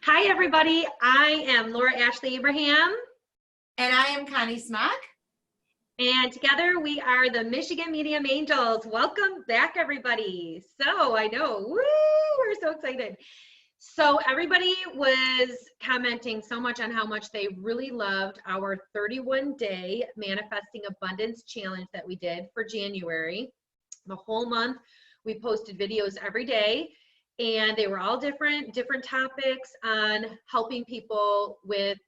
Hi, everybody. I am Laura Ashley Abraham, And I am Connie Smock. and together we are the Michigan Medium Angels. Welcome back, everybody. So I know, woo, we're so excited. So everybody was commenting so much on how much they really loved our 31-day Manifesting Abundance Challenge that we did for January. The whole month, we posted videos every day, and they were all different topics on helping people with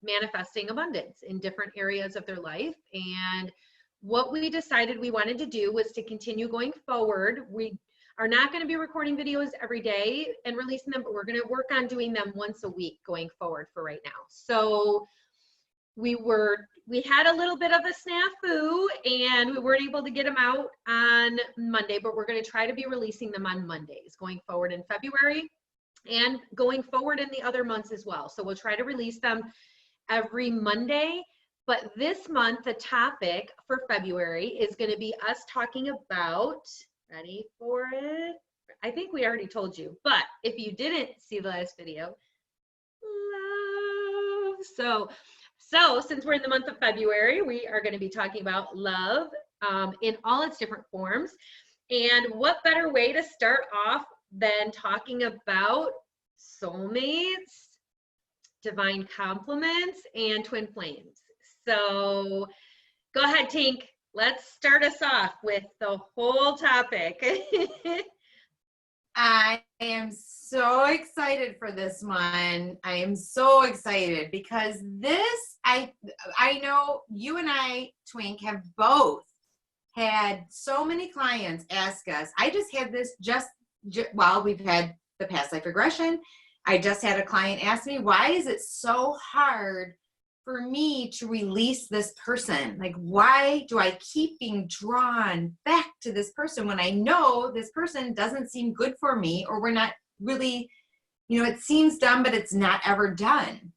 manifesting abundance in different areas of their life. And what we decided we wanted to do was to continue going forward. We are not going to be recording videos every day and releasing them, but we're going to work on doing them once a week going forward for right now. So we had a little bit of a snafu and we weren't able to get them out on Monday, but we're going to try to be releasing them on Mondays going forward in February and going forward in the other months as well. So we'll try to release them every Monday. But this month, the topic for February is going to be us talking about, ready for it? I think we already told you, but if you didn't see the last video, love. So since we're in the month of February, we are going to be talking about love in all its different forms. And what better way to start off than talking about soulmates, divine compliments, and twin flames. So go ahead, Tink. Let's start us off with the whole topic. I am so excited for this one. I am so excited because I know you and I, Twink, have both had so many clients ask us. I just had this while we've had the past life regression. I just had a client ask me, why is it so hard for me to release this person? Like, why do I keep being drawn back to this person when I know this person doesn't seem good for me, or we're not really, it seems done, but it's not ever done.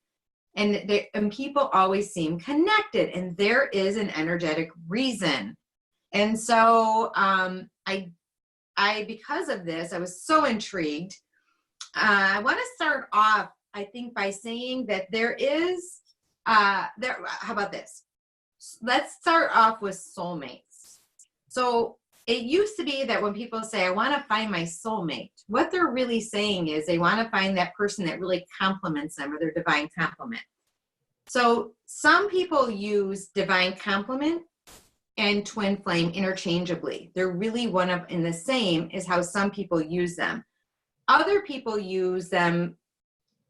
And people always seem connected, and there is an energetic reason. And so I because of this, I was so intrigued. I want to start off, I think, by saying that how about this? Let's start off with soulmates. So it used to be that when people say, I want to find my soulmate, what they're really saying is they want to find that person that really complements them, or their divine complement. So some people use divine complement and twin flame interchangeably. They're really one of and the same is how some people use them. Other people use them.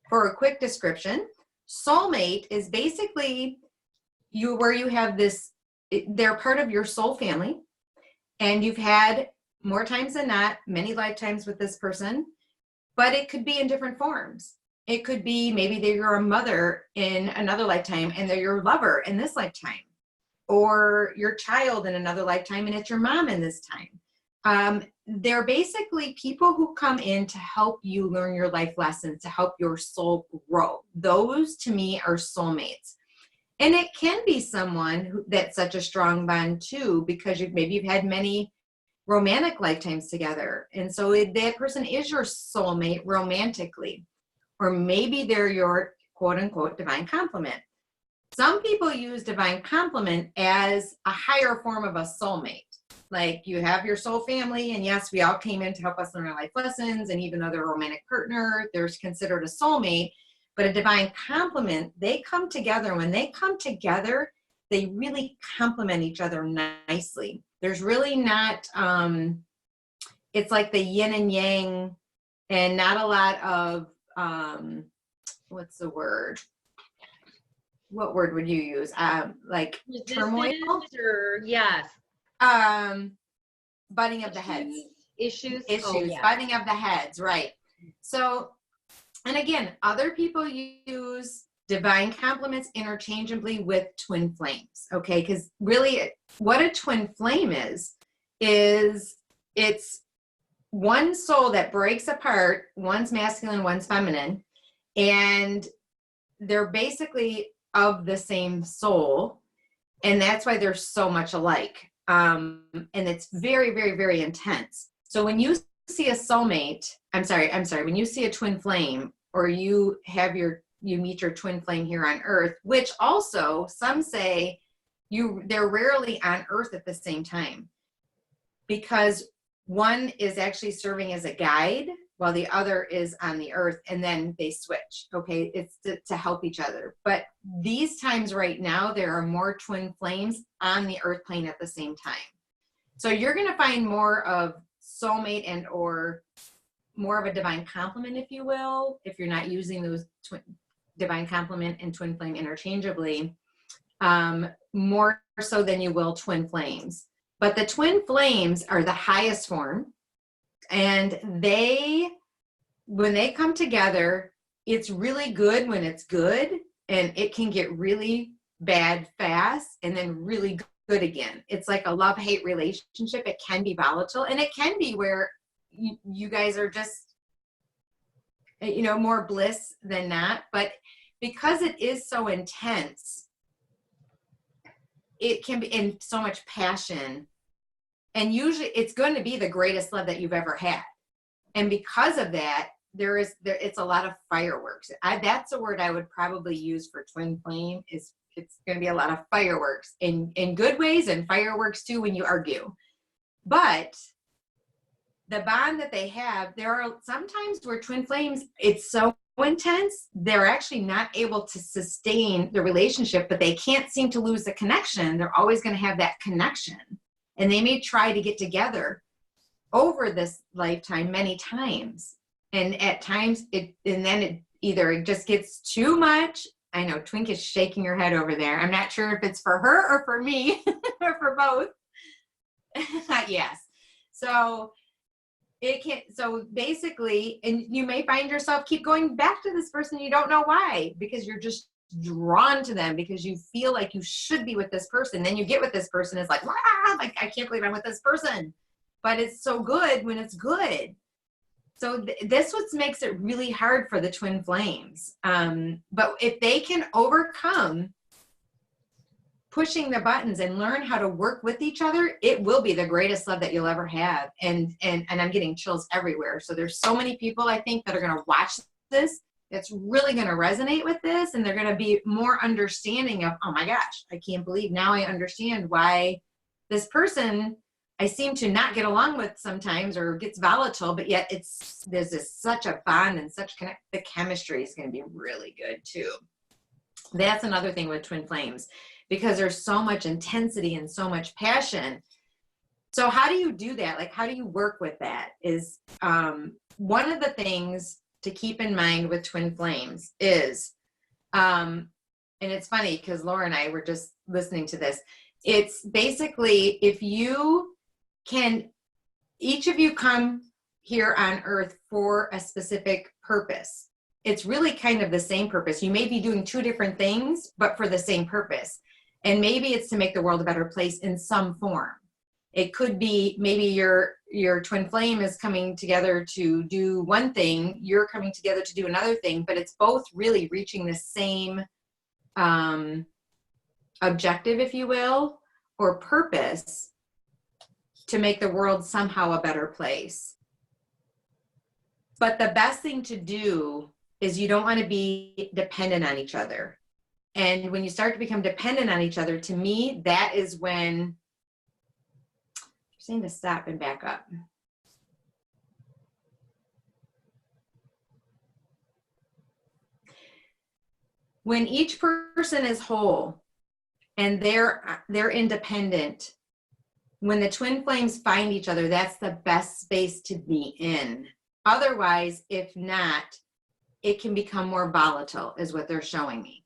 For a quick description, soulmate is basically where you have this, they're part of your soul family, and you've had more times than not many lifetimes with this person, but it could be in different forms. It could be maybe you're a mother in another lifetime and they're your lover in this lifetime, or your child in another lifetime and it's your mom in this time. They're basically people who come in to help you learn your life lessons, to help your soul grow. Those, to me, are soulmates. And it can be someone that's such a strong bond, too, because maybe you've had many romantic lifetimes together. And so that person is your soulmate romantically. Or maybe they're your quote-unquote divine complement. Some people use divine complement as a higher form of a soulmate. Like, you have your soul family, and yes, we all came in to help us learn our life lessons, and even though they're a romantic partner, they're considered a soulmate. But a divine complement, they come together. When they come together, they really complement each other nicely. There's really not, it's like the yin and yang, and not a lot of, what's the word? What word would you use? Like turmoil? Or, yes. Butting of the heads. Issues, oh, yeah. Butting of the heads, right. So, and again, other people use divine complements interchangeably with twin flames, okay? Because really what a twin flame is it's one soul that breaks apart. One's masculine, one's feminine, and they're basically of the same soul, and that's why they're so much alike. And it's very, very, very intense. So when you see a soulmate, when you see a twin flame or you meet your twin flame here on Earth, which also some say they're rarely on Earth at the same time, because one is actually serving as a guide while the other is on the Earth, and then they switch. Okay, it's to help each other. But these times right now, there are more twin flames on the Earth plane at the same time. So you're going to find more of soulmate and or more of a divine complement, if you will, if you're not using those divine complement and twin flame interchangeably, more so than you will twin flames. But the twin flames are the highest form, and when they come together, it's really good when it's good, and it can get really bad fast and then really good again. It's like a love-hate relationship. It can be volatile, and it can be where you guys are just, more bliss than not. But because it is so intense, it can be in so much passion, and usually it's going to be the greatest love that you've ever had. And because of that, it's a lot of fireworks. That's a word I would probably use for twin flame. It's going to be a lot of fireworks in good ways, and fireworks too when you argue. But the bond that they have, there are sometimes where twin flames, it's so intense, they're actually not able to sustain the relationship, but they can't seem to lose the connection. They're always going to have that connection. And they may try to get together over this lifetime many times. And at times, it either it just gets too much. I know Twink is shaking her head over there. I'm not sure if it's for her or for me or for both. Yes. So basically, and you may find yourself keep going back to this person. You don't know why, because you're just drawn to them, because you feel like you should be with this person. Then you get with this person. It's like I can't believe I'm with this person, but it's so good when it's good. So this what makes it really hard for the twin flames. But if they can overcome pushing the buttons and learn how to work with each other, it will be the greatest love that you'll ever have. And I'm getting chills everywhere. So there's so many people, I think, that are going to watch this that's really going to resonate with this, and they're going to be more understanding of, oh my gosh, I can't believe now I understand why this person I seem to not get along with sometimes, or gets volatile, but yet there's such a bond and such the chemistry is going to be really good too. That's another thing with twin flames, because there's so much intensity and so much passion. So how do you do that? Like, how do you work with that is one of the things to keep in mind with twin flames is, and it's funny because Laura and I were just listening to this. It's basically, if you can, each of you come here on Earth for a specific purpose. It's really kind of the same purpose. You may be doing two different things, but for the same purpose. And maybe it's to make the world a better place in some form. It could be maybe your twin flame is coming together to do one thing, you're coming together to do another thing, but it's both really reaching the same objective, if you will, or purpose, to make the world somehow a better place. But the best thing to do is you don't want to be dependent on each other. And when you start to become dependent on each other, to me, that is when you're saying to stop and back up. When each person is whole and they're independent, when the twin flames find each other, that's the best space to be in. Otherwise, if not, it can become more volatile, is what they're showing me.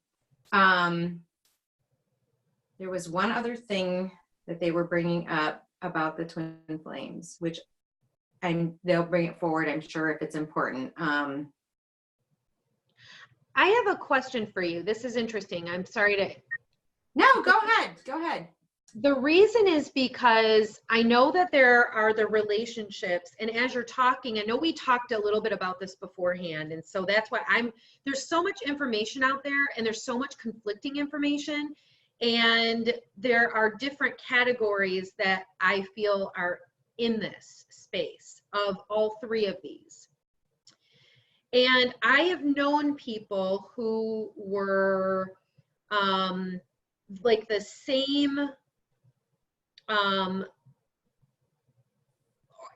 There was one other thing that they were bringing up about the twin flames, which they'll bring it forward, I'm sure, if it's important. I have a question for you. This is interesting. I'm sorry to... No, go ahead. Go ahead. The reason is because I know that there are the relationships, and as you're talking, I know we talked a little bit about this beforehand, and so that's why there's so much information out there, and there's so much conflicting information, and there are different categories that I feel are in this space of all three of these. And I have known people who were like the same,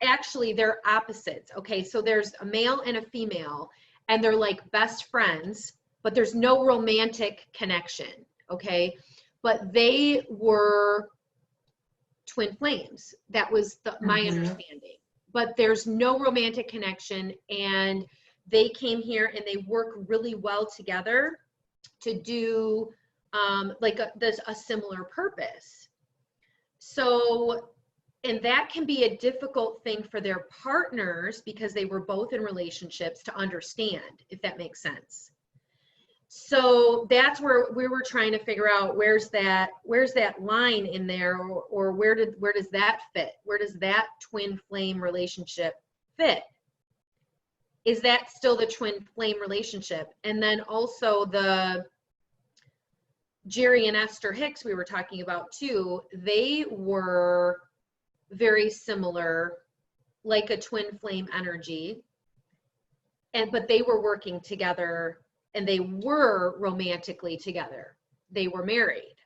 actually they're opposites. Okay, so there's a male and a female, and they're like best friends, but there's no romantic connection. Okay, but they were twin flames. That was my understanding. But there's no romantic connection, and they came here and they work really well together to do like a similar purpose. So, and that can be a difficult thing for their partners because they were both in relationships to understand, if that makes sense. So that's where we were trying to figure out where's that line in there, or where does that fit? Where does that twin flame relationship fit? Is that still the twin flame relationship? And then also the Jerry and Esther Hicks we were talking about too, they were very similar, like a twin flame energy, but they were working together and they were romantically together. They were married.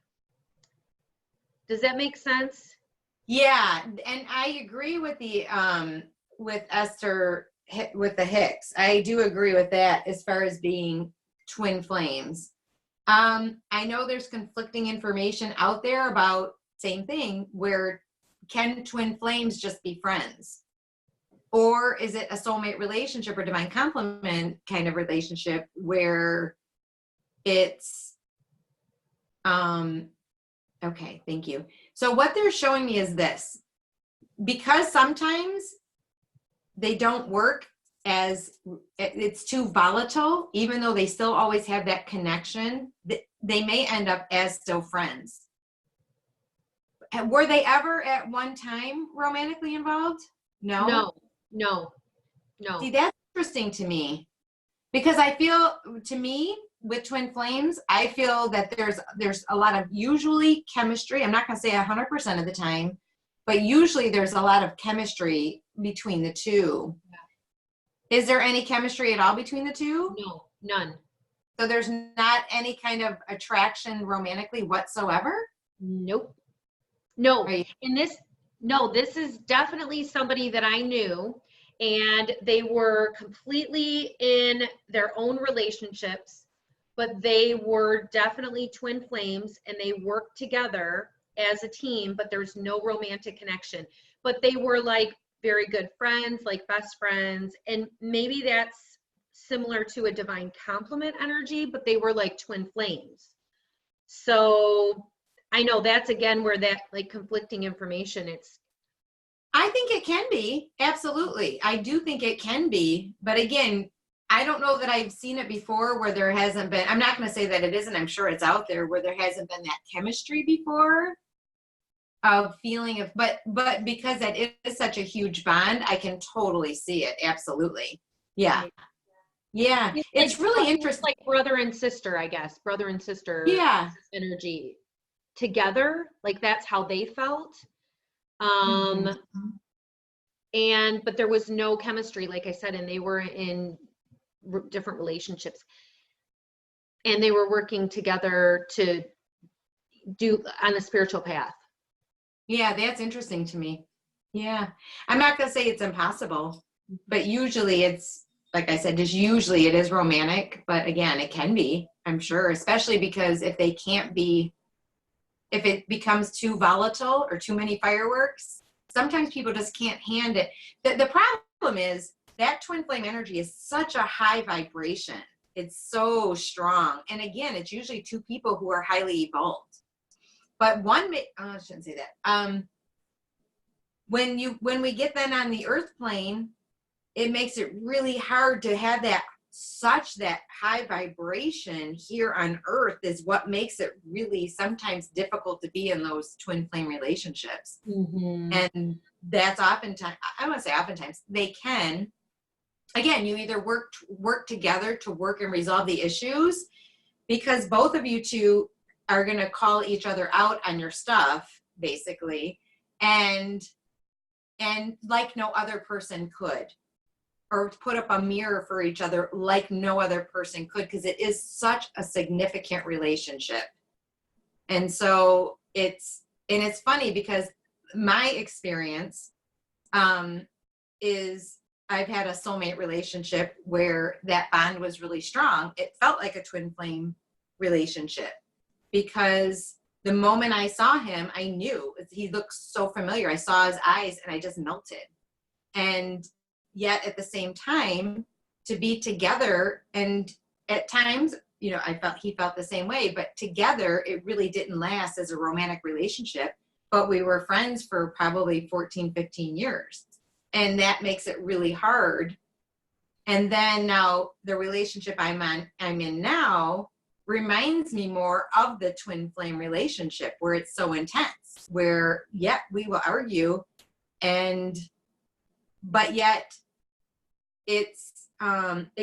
Does that make sense? Yeah, and I agree with the with Esther, with the Hicks. I do agree with that as far as being twin flames. I know there's conflicting information out there about same thing, where can twin flames just be friends? Or is it a soulmate relationship or divine complement kind of relationship where it's, okay, thank you. So what they're showing me is this, because sometimes they don't work as, it's too volatile, even though they still always have that connection, they may end up as still friends. Were they ever at one time romantically involved? No. See, that's interesting to me, because I feel, to me, with twin flames, I feel that there's a lot of usually chemistry. I'm not going to say 100% of the time, but usually there's a lot of chemistry between the two. Yeah. Is there any chemistry at all between the two? No, none. So there's not any kind of attraction romantically whatsoever? Nope. No. Right. This is definitely somebody that I knew, and they were completely in their own relationships, but they were definitely twin flames, and they worked together as a team, but there's no romantic connection. But they were like very good friends, like best friends, and maybe that's similar to a divine complement energy, but they were like twin flames. So I know that's again where that like conflicting information, I think it can be, absolutely. I do think it can be, but again, I don't know that I've seen it before where there hasn't been, I'm not going to say that it isn't, I'm sure it's out there where there hasn't been that chemistry before of feeling of, but because that is such a huge bond, I can totally see it. Absolutely. Yeah. Yeah. It's like, really interesting. Like brother and sister, I guess, brother and sister. Yeah. Energy together. Like that's how they felt. But there was no chemistry, like I said, and they were in different relationships, and they were working together to do on a spiritual path. Yeah, that's interesting to me. Yeah, I'm not gonna say it's impossible, but usually it's, like I said, just usually it is romantic, but again, it can be, I'm sure, especially because if it becomes too volatile or too many fireworks, sometimes people just can't handle it. The problem is that twin flame energy is such a high vibration. It's so strong. And again, it's usually two people who are highly evolved. But I shouldn't say that. When we get then on the earth plane, it makes it really hard to have that high vibration here on earth, is what makes it really sometimes difficult to be in those twin flame relationships. And that's oftentimes, I want to say oftentimes, they can, again, you either work together to work and resolve the issues, because both of you two are going to call each other out on your stuff, basically, and like no other person could. or put up a mirror for each other like no other person could, because it is such a significant relationship. And so it's funny because my experience is I've had a soulmate relationship where that bond was really strong. It felt like a twin flame relationship because the moment I saw him, I knew he looked so familiar. I saw his eyes and I just melted. And yet at the same time, to be together, and at times, you know, he felt the same way, but together it really didn't last as a romantic relationship, but we were friends for probably 14, 15 years. And that makes it really hard. And then now the relationship I'm in now reminds me more of the twin flame relationship, where it's so intense, where we will argue, but yet it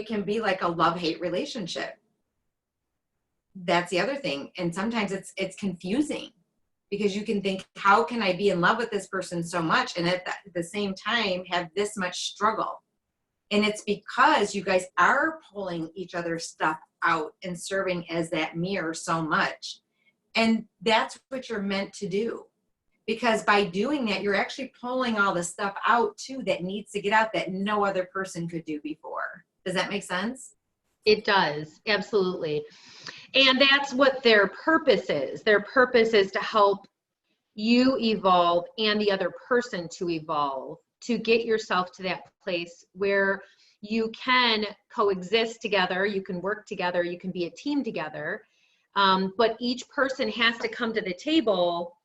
can be like a love-hate relationship. That's the other thing. And sometimes it's confusing, because you can think, how can I be in love with this person so much and at the same time have this much struggle? And it's because you guys are pulling each other's stuff out and serving as that mirror so much. And that's what you're meant to do. Because by doing that, you're actually pulling all the stuff out too that needs to get out that no other person could do before. Does that make sense? It does, absolutely. And that's what their purpose is. Their purpose is to help you evolve and the other person to evolve, to get yourself to that place where you can coexist together, you can work together, you can be a team together. But each person has to come to the table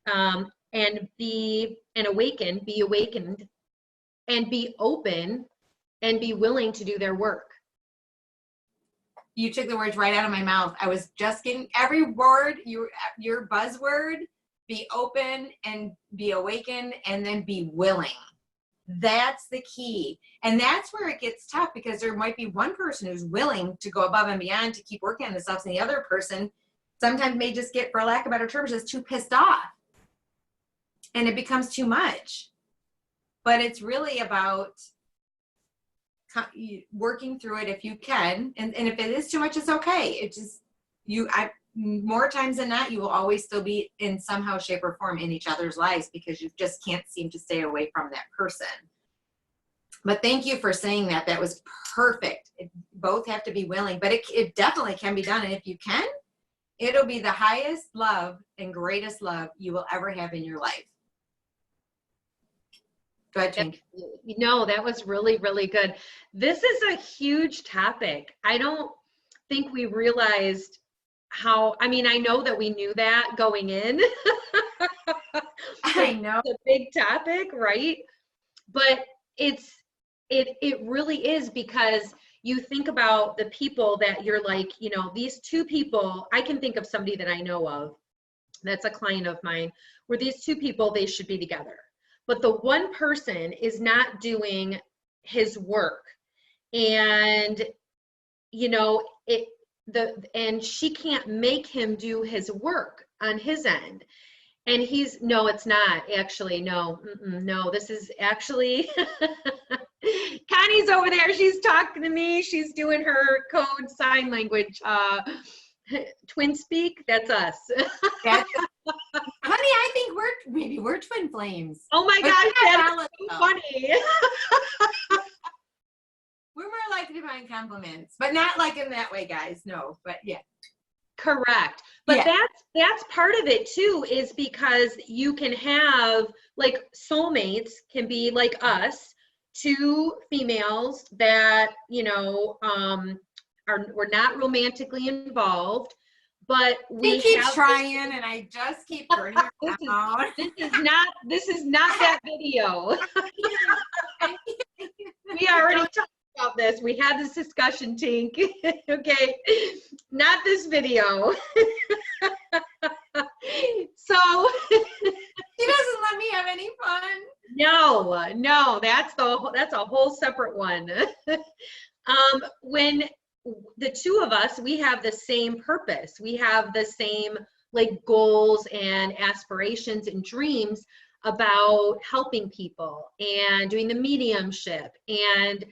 and be awakened, and be open and be willing to do their work. You took the words right out of my mouth. I was just getting every word, your buzzword, be open and be awakened, and then be willing. That's the key. And that's where it gets tough, because there might be one person who's willing to go above and beyond to keep working on themselves, and the other person sometimes may just get, for lack of better terms, just too pissed off. And it becomes too much. But it's really about working through it if you can, and if it is too much, it's okay. It just more times than not, you will always still be in somehow, shape, or form in each other's lives, because you just can't seem to stay away from that person. But thank you for saying that. That was perfect. Both have to be willing, but it definitely can be done. And if you can, it'll be the highest love and greatest love you will ever have in your life. Go ahead, Tink. No, that was really, really good. This is a huge topic. I don't think we realized how, I mean, I know that we knew that going in. I know. It's a big topic, right? But it really is, because you think about the people that you're like, you know, these two people, I can think of somebody that I know of that's a client of mine, where these two people, they should be together. But the one person is not doing his work, and you know and she can't make him do his work on his end. And no, it's not actually. No, no. This is actually Connie's over there. She's talking to me. She's doing her code sign language. Twin speak. That's us. Honey, I think we're twin flames. Oh my gosh, that's so funny. We're more like divine compliments, but not like in that way, guys. No, but yeah. Correct. But that's part of it too, is because you can have, like, soulmates can be like us, two females that, you know, we're not romantically involved, but we keep trying, and I just keep burning it down. This is not that video. We already talked about this. We had this discussion, Tink. Okay, not this video. So she doesn't let me have any fun. No, that's a whole separate one. When the two of us, we have the same purpose. We have the same, like, goals and aspirations and dreams about helping people and doing the mediumship and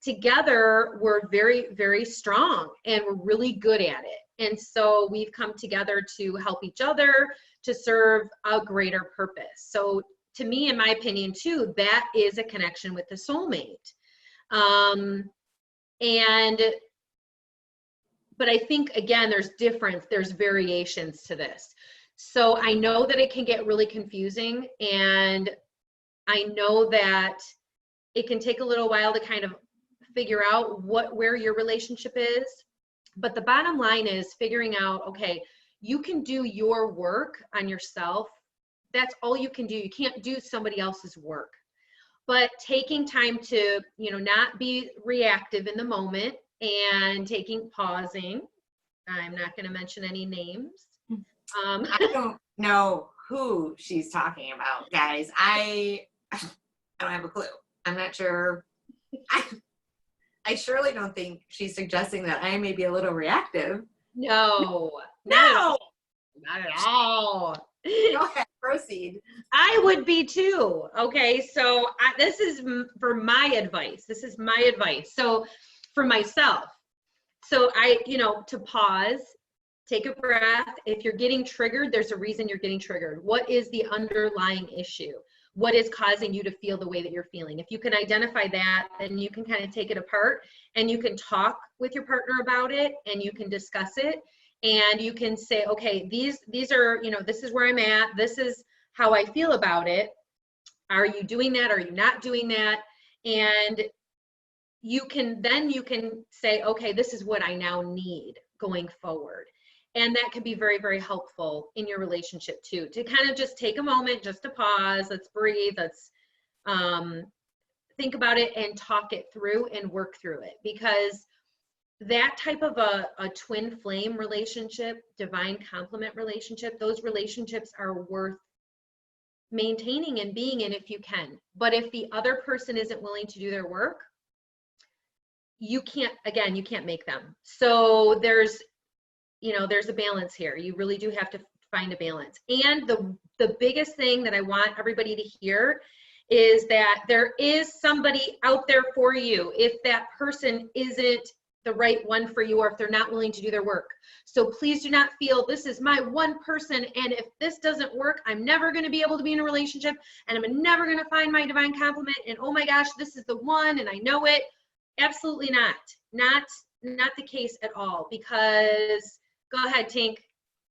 together we're very, very strong and we're really good at it. And so we've come together to help each other to serve a greater purpose. So to me, in my opinion too, that is a connection with the soulmate. But I think, again, there's variations to this. So I know that it can get really confusing, and I know that it can take a little while to kind of figure out where your relationship is. But the bottom line is figuring out, okay, you can do your work on yourself. That's all you can do. You can't do somebody else's work. But taking time to, not be reactive in the moment and pausing. I'm not going to mention any names. I don't know who she's talking about, guys. I don't have a clue. I'm not sure. I surely don't think she's suggesting that I may be a little reactive. No. No. Not at all. Go ahead, proceed. I would be too. Okay, so this is for my advice. This is my advice. So for myself, so to pause, take a breath. If you're getting triggered, there's a reason you're getting triggered. What is the underlying issue? What is causing you to feel the way that you're feeling? If you can identify that, then you can kind of take it apart and you can talk with your partner about it and you can discuss it. And you can say, okay, these are, this is where I'm at. This is how I feel about it. Are you doing that? Are you not doing that? And you can say, okay, this is what I now need going forward. And that can be very, very helpful in your relationship too, to kind of just take a moment, just to pause, let's breathe, let's think about it and talk it through and work through it. Because that type of a twin flame relationship, divine complement relationship, those relationships are worth maintaining and being in if you can. But if the other person isn't willing to do their work, you can't make them. So there's a balance here. You really do have to find a balance. And the biggest thing that I want everybody to hear is that there is somebody out there for you if that person isn't the right one for you, or if they're not willing to do their work. So please do not feel this is my one person, and if this doesn't work, I'm never going to be able to be in a relationship, and I'm never going to find my divine complement, and oh my gosh, this is the one, and I know it. Absolutely not. Not the case at all. Because go ahead, Tink.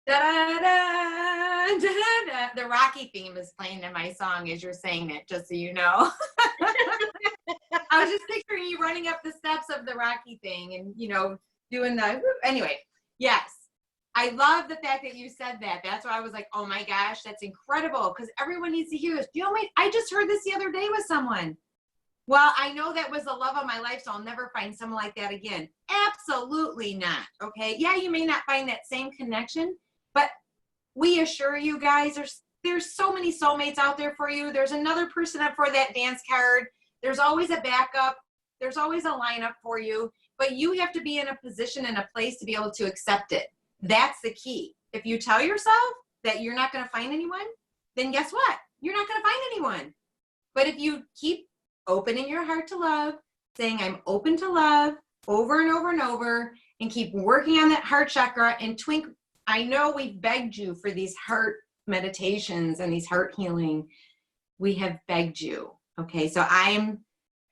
Da, da, da, da, da. The Rocky theme is playing in my song as you're saying it, just so you know. I was just picturing you running up the steps of the Rocky thing and, doing the, anyway, yes. I love the fact that you said that. That's why I was like, oh my gosh, that's incredible. Because everyone needs to hear this. I just heard this the other day with someone. Well, I know that was the love of my life, so I'll never find someone like that again. Absolutely not. Okay. Yeah, you may not find that same connection, but we assure you guys, there's so many soulmates out there for you. There's another person up for that dance card. There's always a backup. There's always a lineup for you, but you have to be in a position and a place to be able to accept it. That's the key. If you tell yourself that you're not going to find anyone, then guess what? You're not going to find anyone. But if you keep opening your heart to love, saying I'm open to love over and over and over, and keep working on that heart chakra. And Twink, I know we've begged you for these heart meditations and these heart healing. We have begged you. Okay, so I'm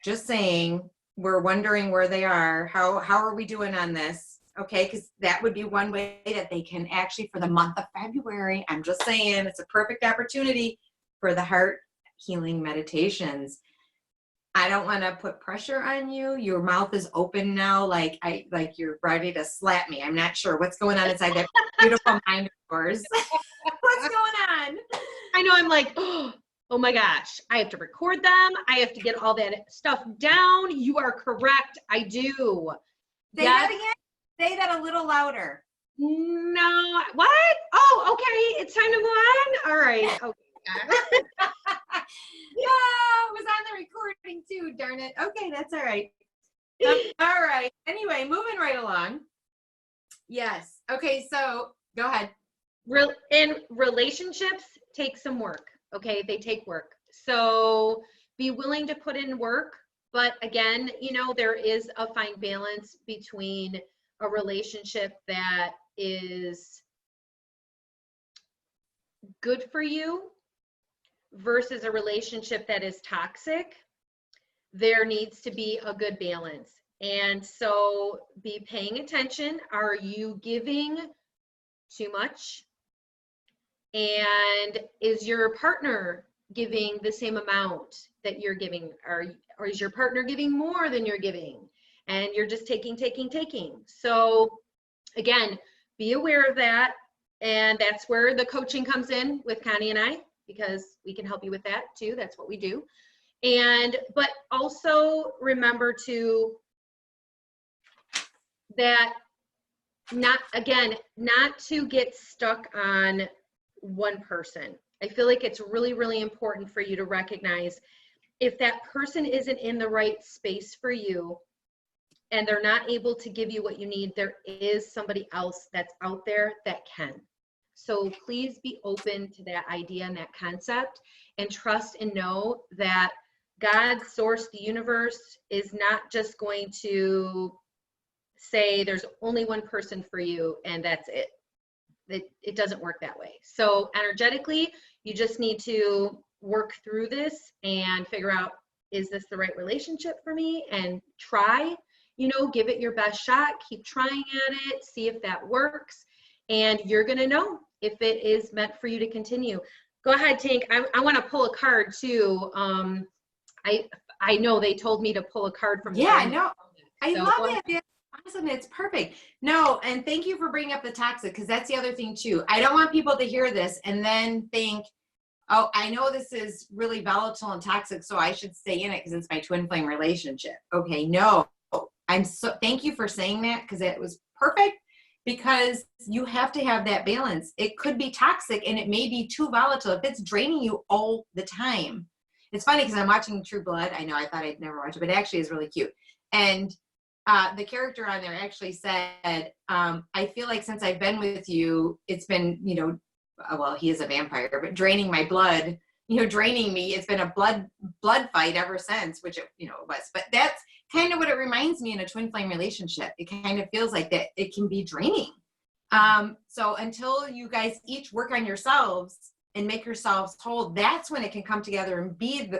just saying we're wondering where they are. How are we doing on this? Okay, because that would be one way that they can actually, for the month of February, I'm just saying it's a perfect opportunity for the heart healing meditations. I don't want to put pressure on you. Your mouth is open now, like you're ready to slap me. I'm not sure what's going on inside that beautiful mind of yours. What's going on? I know, I'm like, oh my gosh, I have to record them. I have to get all that stuff down. You are correct. I do. Say that again. Say that a little louder. No, what? Oh, okay. It's time to move on. All right. Okay. Yeah, it was on the recording too, darn it. Okay, that's all right. All right. Anyway, moving right along. Yes. Okay, so go ahead. And relationships take some work. Okay, they take work. So be willing to put in work But again, you know, there is a fine balance between a relationship that is good for you versus a relationship that is toxic. There needs to be a good balance. And so be paying attention. Are you giving too much? And is your partner giving the same amount that you're giving? Or is your partner giving more than you're giving? And you're just taking. So again, be aware of that. And that's where the coaching comes in with Connie and I, because we can help you with that too. That's what we do. But also remember that not to get stuck on one person. I feel like it's really, really important for you to recognize if that person isn't in the right space for you and they're not able to give you what you need, there is somebody else that's out there that can. So please be open to that idea and that concept, and trust and know that God, source, the universe is not just going to say there's only one person for you and that's it. It doesn't work that way. So energetically, you just need to work through this and figure out, is this the right relationship for me? And try, you know, give it your best shot, keep trying at it, see if that works. And you're gonna know if it is meant for you to continue. Go ahead, Tank. I wanna pull a card too. I know they told me to pull a card from. Yeah, I know. I love it. Awesome. It's perfect. No, and thank you for bringing up the toxic, because that's the other thing too. I don't want people to hear this and then think, oh, I know this is really volatile and toxic, so I should stay in it because it's my twin flame relationship. Okay, no. Thank you for saying that, because it was perfect, because you have to have that balance. It could be toxic and it may be too volatile if it's draining you all the time. It's funny because I'm watching True Blood. I know I thought I'd never watch it, but it actually is really cute. And the character on there actually said, I feel like since I've been with you, it's been, you know, well, he is a vampire, but draining my blood, you know, draining me. It's been a blood fight ever since, which it, you know, it was. But that's kind of what it reminds me in a twin flame relationship. It kind of feels like that it can be draining. So until you guys each work on yourselves and make yourselves whole, that's when it can come together and be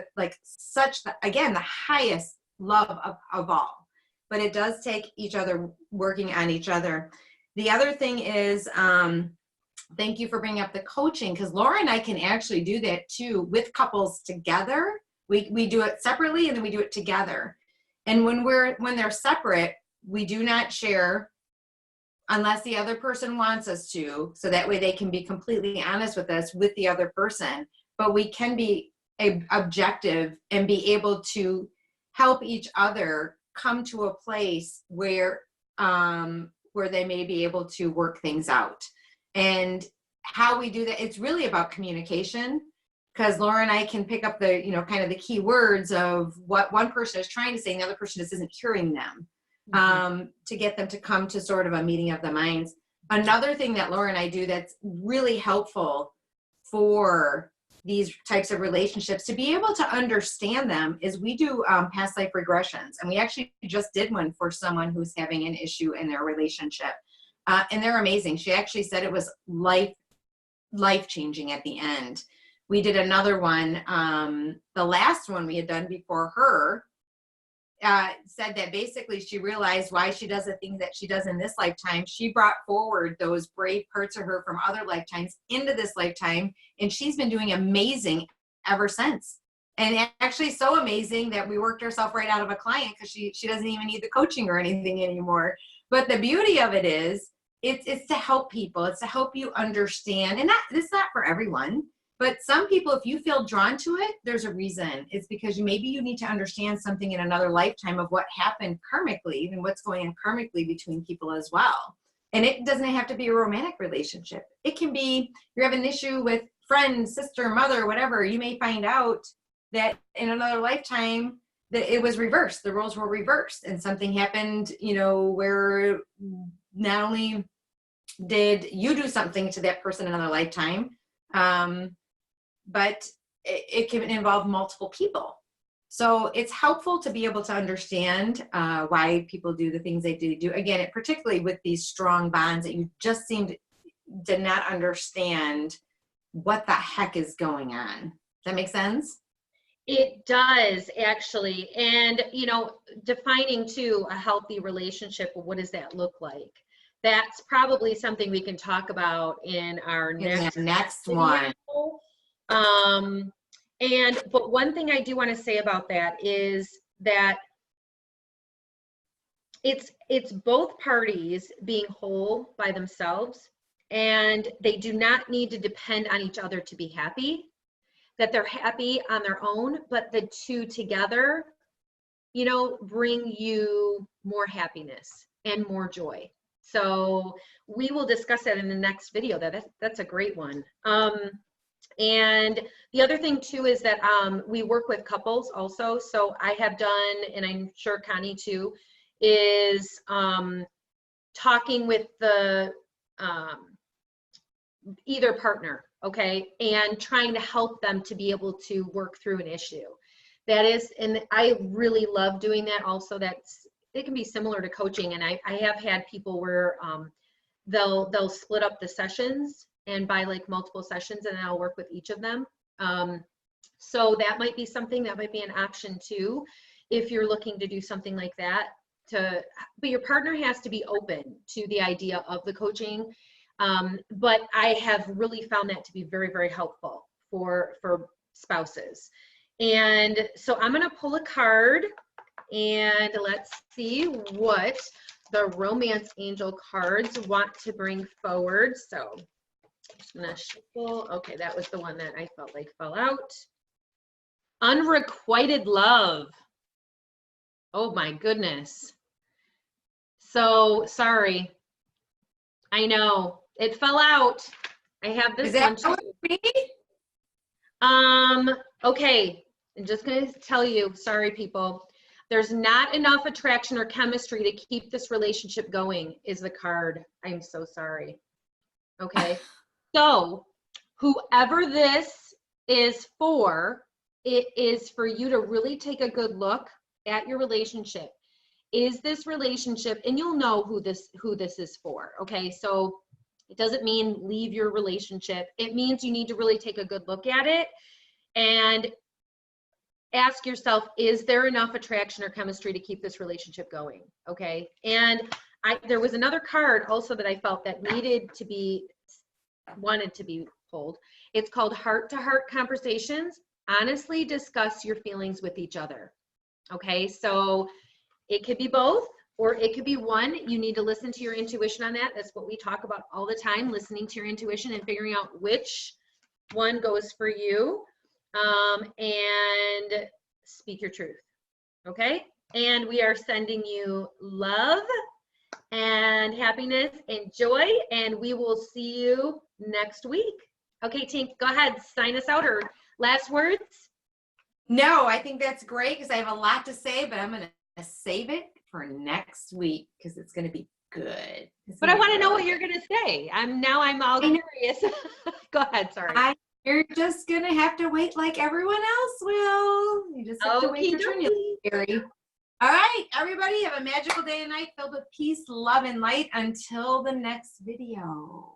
again, the highest love of all. But it does take each other working on each other. The other thing is, thank you for bringing up the coaching, because Laura and I can actually do that too with couples together. We do it separately and then we do it together. And when they're separate, we do not share unless the other person wants us to, so that way they can be completely honest with us with the other person. But we can be objective and be able to help each other come to a place where they may be able to work things out. And how we do that, it's really about communication, because Laura and I can pick up the, you know, kind of the key words of what one person is trying to say and the other person just isn't hearing them, to get them to come to sort of a meeting of the minds. Another thing that Laura and I do that's really helpful for these types of relationships, to be able to understand them, is we do past life regressions. And we actually just did one for someone who's having an issue in their relationship. And they're amazing. She actually said it was life-changing at the end. We did another one. The last one we had done before her said that basically she realized why she does the things that she does in this lifetime. She brought forward those brave parts of her from other lifetimes into this lifetime, and she's been doing amazing ever since. And actually so amazing that we worked herself right out of a client, because she doesn't even need the coaching or anything anymore. But the beauty of it is, it's to help people. It's to help you understand. And it's not for everyone, but some people, if you feel drawn to it, there's a reason. It's because maybe you need to understand something in another lifetime of what happened karmically and what's going on karmically between people as well. And it doesn't have to be a romantic relationship. It can be you're having an issue with friend, sister, mother, whatever. You may find out that in another lifetime that it was reversed. The roles were reversed, and something happened, you know, where not only did you do something to that person in another lifetime, but it can involve multiple people. So it's helpful to be able to understand why people do the things they do. Again, particularly with these strong bonds that you just seem to not understand what the heck is going on. Does that make sense? It does, actually. And, you know, defining too a healthy relationship, what does that look like? That's probably something we can talk about in our next video. one. But one thing I do want to say about that is that it's both parties being whole by themselves, and they do not need to depend on each other to be happy, that they're happy on their own, but the two together, you know, bring you more happiness and more joy. So we will discuss that in the next video. That's a great one. And the other thing too is that we work with couples also. So I have done, and I'm sure Connie too, is talking with the either partner, okay, and trying to help them to be able to work through an issue. That is, and I really love doing that also. It can be similar to coaching, and I have had people where they'll split up the sessions and buy like multiple sessions, and I'll work with each of them. So that might be something, that might be an option too, if you're looking to do something like that. But your partner has to be open to the idea of the coaching. But I have really found that to be very, very helpful for spouses. And so I'm going to pull a card, and let's see what the Romance Angel cards want to bring forward. So I'm going to shuffle. Okay, that was the one that I felt like fell out. Unrequited love. Oh my goodness. So sorry. I know it fell out. I have this one too. Okay, I'm just going to tell you, sorry people, there's not enough attraction or chemistry to keep this relationship going is the card. I'm so sorry. Okay. So whoever this is for, it is for you to really take a good look at your relationship. Is this relationship, and you'll know who this is for, okay? So it doesn't mean leave your relationship. It means you need to really take a good look at it and ask yourself, is there enough attraction or chemistry to keep this relationship going, okay? And there was another card also that I felt that wanted to be pulled. It's called Heart-to-Heart Conversations. Honestly discuss your feelings with each other, okay? So it could be both, or it could be one. You need to listen to your intuition on that. That's what we talk about all the time, listening to your intuition and figuring out which one goes for you, and speak your truth, okay? And we are sending you love and happiness and joy, and we will see you next week. Okay, Tink, go ahead, sign us out, or last words? No, I think that's great because I have a lot to say, but I'm going to save it for next week because it's going to be good. But I want to know what you're going to say. I'm all curious. Go ahead, sorry. You're just going to have to wait like everyone else will. You just have to wait your turn. All right, everybody, have a magical day and night filled with peace, love, and light until the next video.